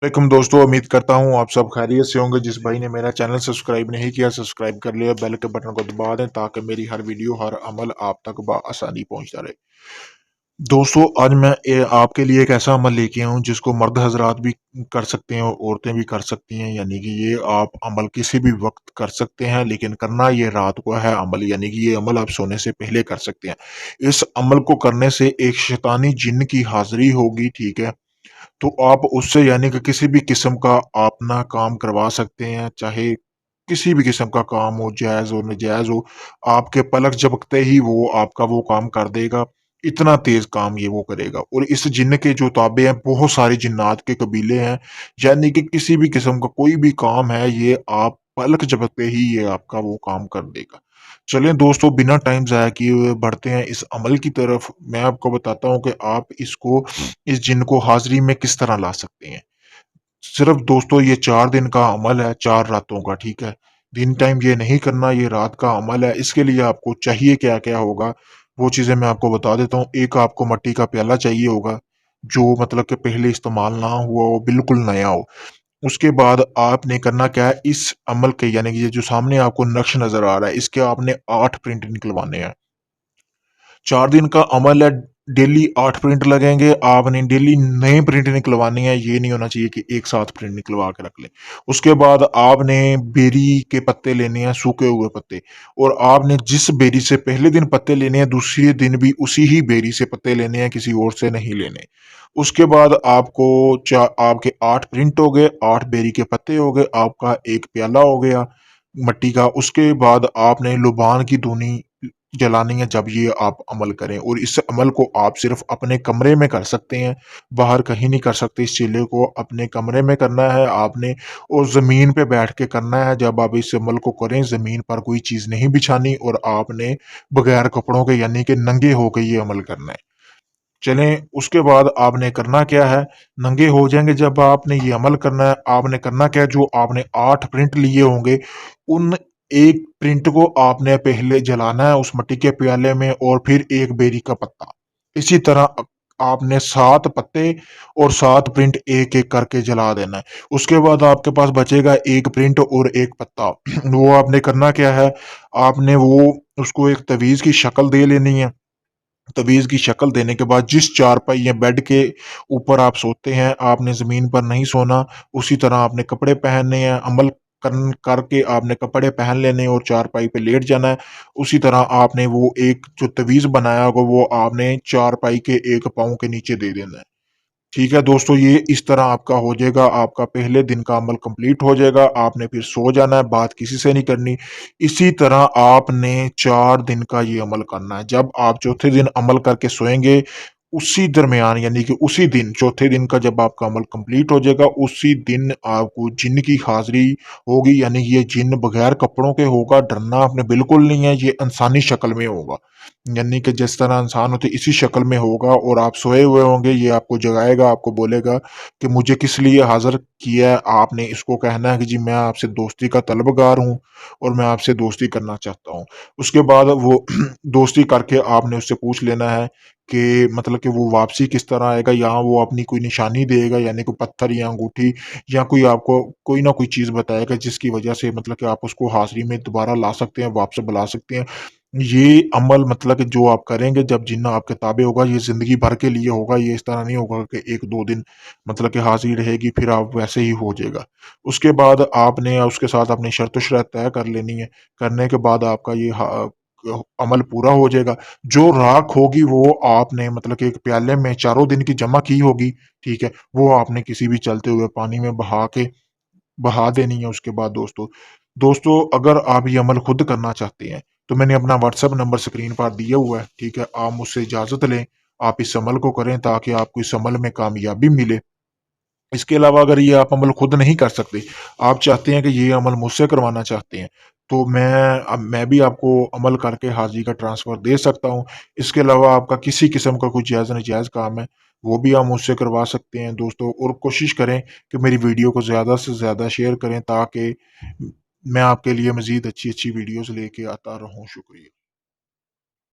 वालेकुम दोस्तों, उम्मीद करता हूँ आप सब खैरियत से होंगे। जिस भाई ने मेरा चैनल सब्सक्राइब नहीं किया, सब्सक्राइब कर लिया, बेल के बटन को दबा दें ताकि मेरी हर वीडियो हर अमल आप तक बआसानी पहुंचता रहे। दोस्तों, आज मैं आपके लिए एक ऐसा अमल लेके आया हूँ जिसको मर्द हजरात भी कर सकते हैं और औरतें भी कर सकती हैं। यानी कि ये आप अमल किसी भी वक्त कर सकते हैं, लेकिन करना ये रात को है अमल। यानी कि ये अमल आप सोने से पहले कर सकते हैं। इस अमल को करने से एक शैतानी जिन्न की हाजिरी होगी, ठीक है। तो आप उससे यानी कि किसी भी किस्म का अपना काम करवा सकते हैं, चाहे किसी भी किस्म का काम हो, जायज़ हो, नाजायज़ हो। आपके पलक झपकते ही वो आपका वो काम कर देगा। इतना तेज़ काम ये वो करेगा। और इस जिन्न के जो ताबे हैं, बहुत सारे जिन्नात के कबीले हैं। यानी कि किसी भी किस्म का कोई भी काम है, ये आप पलक झपकते ही ये आपका वो काम कर देगा। चलें दोस्तों, बिना टाइम ज़ाया किए हुए बढ़ते हैं इस अमल की तरफ। मैं आपको बताता हूँ कि आप इस जिन्न को हाज़िरी में किस तरह ला सकते हैं। सिर्फ़ दोस्तों ये 4 दिन का अमल है, 4 रातों का, ठीक है? दिन टाइम ये नहीं करना, ये रात का अमल है। इसके लिए आपको चाहिए क्या-क्या होगा, वो चीज़ें मैं आपको बता देता हूँ। एक आपको मिट्टी का प्याला चाहिए होगा, जो मतलब कि पहले इस्तेमाल ना हुआ हो, बिल्कुल नया हो। उसके बाद आपने करना क्या है, इस अमल के यानी कि ये जो सामने आपको नक्श नज़र आ रहा है, इसके आपने 8 प्रिंट निकलवाने हैं। 4 दिन का अमल है, डेली 8 प्रिंट लगेंगे। आपने डेली नए प्रिंट निकलवाने हैं, ये नहीं होना चाहिए कि एक साथ प्रिंट निकलवा के रख लें। उसके बाद आपने बेरी के पत्ते लेने हैं, सूखे हुए पत्ते, और आपने जिस बेरी से पहले दिन पत्ते लेने हैं, दूसरे दिन भी उसी ही बेरी से पत्ते लेने हैं, किसी और से नहीं लेने। उसके बाद आपको आपके 8 प्रिंट हो गए, 8 बेरी के पत्ते हो गए, आपका 1 प्याला हो गया मिट्टी का। उसके बाद आपने लुबान की धूनी जलानी है जब ये आप अमल करें, और इस अमल को आप सिर्फ अपने कमरे में कर सकते हैं, बाहर कहीं नहीं कर सकते। इस चीले को अपने कमरे में करना है आपने, और ज़मीन पे बैठ के करना है। जब आप इस अमल को करें, ज़मीन पर कोई चीज़ नहीं बिछानी, और आपने बगैर कपड़ों के यानी कि नंगे होके ये अमल करना है। चलें, उसके बाद आपने करना क्या है, नंगे हो जाएँगे जब आपने ये अमल करना है, आपने करना क्या है, जो आपने 8 प्रिंट लिए होंगे, उन 1 प्रिंट को आपने पहले जलाना है उस मिट्टी के प्याले में, और फिर 1 बेरी का पत्ता। इसी तरह आपने 7 पत्ते और 7 प्रिंट एक-एक करके जला देना है। उसके बाद आपके पास बचेगा 1 प्रिंट और 1 पत्ता। वो आपने करना क्या है, आपने वो उसको एक तवीज़ की शक्ल दे लेनी है। तवीज़ की शक्ल देने के बाद जिस चारपाई या बेड के ऊपर आप सोते हैं, आपने ज़मीन पर नहीं सोना। उसी तरह आपने कपड़े पहनने हैं, अमल करके आपने कपड़े पहन लेने हैं और चारपाई पे लेट जाना है। उसी तरह आपने वो एक जो तवीज़ बनाया होगा, वो आपने चारपाई के एक पाँव के नीचे दे देना है। ठीक है दोस्तों, ये इस तरह आपका हो जाएगा, आपका पहले दिन का अमल कंप्लीट हो जाएगा। आपने फिर सो जाना है, बात किसी से नहीं करनी। इसी तरह आपने 4 दिन का ये अमल करना है। जब आप चौथे दिन अमल करके सोएँगे, उसी दरमियान यानी कि उसी दिन चौथे दिन का जब आपका अमल कंप्लीट हो जाएगा, उसी दिन आपको जिन्न की हाज़िरी होगी। यानी कि ये जिन्न बगैर कपड़ों के होगा, डरना आपने बिल्कुल नहीं है, ये इंसानी शक्ल में होगा। यानी कि जिस तरह इंसान होते इसी शक्ल में होगा, और आप सोए हुए होंगे, ये आपको जगाएगा, आपको बोलेगा कि मुझे किस लिए हाज़िर किया है। आपने इसको कहना है कि जी मैं आपसे दोस्ती का तलबगार हूँ, और मैं आपसे दोस्ती करना चाहता हूँ। उसके बाद वो दोस्ती करके आपने उससे पूछ लेना है कि मतलब कि वो वापसी किस तरह आएगा, या वो अपनी कोई निशानी देगा, यानी कोई पत्थर या अंगूठी, या कोई आपको कोई ना कोई चीज़ बताएगा जिसकी वजह से मतलब कि आप उसको हाज़िरी में दोबारा ला सकते हैं, वापस बुला सकते हैं। ये अमल मतलब कि जो आप करेंगे जब जिन्न आपके ताबे होगा, ये ज़िंदगी भर के लिए होगा। ये इस तरह नहीं होगा कि 1-2 दिन मतलब कि हाज़िरी रहेगी, फिर आप वैसे ही हो जाएगा। उसके बाद आपने उसके साथ अपनी शर्त-ओ-शरात तय कर लेनी है। करने के बाद आपका ये अमल पूरा हो जाएगा। जो राख होगी वो आपने मतलब कि एक प्याले में चारों दिन की जमा की होगी, ठीक है? वो आपने किसी भी चलते हुए पानी में बहा देनी है उसके बाद दोस्तों। दोस्तों, अगर आप ये अमल खुद करना चाहते हैं, तो मैंने अपना व्हाट्सएप नंबर स्क्रीन पर दिया हुआ है, ठीक है? आप मुझसे इजाज़त लें, आप इस अमल को करें ताकि आपको इस अमल में कामयाबी मिले। इसके अलावा अगर ये आप अमल खुद नहीं कर सकते, आप चाहते हैं कि ये अमल मुझसे करवाना चाहते हैं, तो मैं भी आपको अमल करके हाज़िरी का ट्रांसफ़र दे सकता हूँ। इसके अलावा आपका किसी किस्म का कोई जायज़-नाजायज़ काम है, वो भी आप मुझसे करवा सकते हैं दोस्तों। और कोशिश करें कि मेरी वीडियो को ज़्यादा से ज़्यादा शेयर करें ताकि मैं आपके लिए मज़ीद अच्छी-अच्छी वीडियोज़ लेके आता रहूँ। शुक्रिया।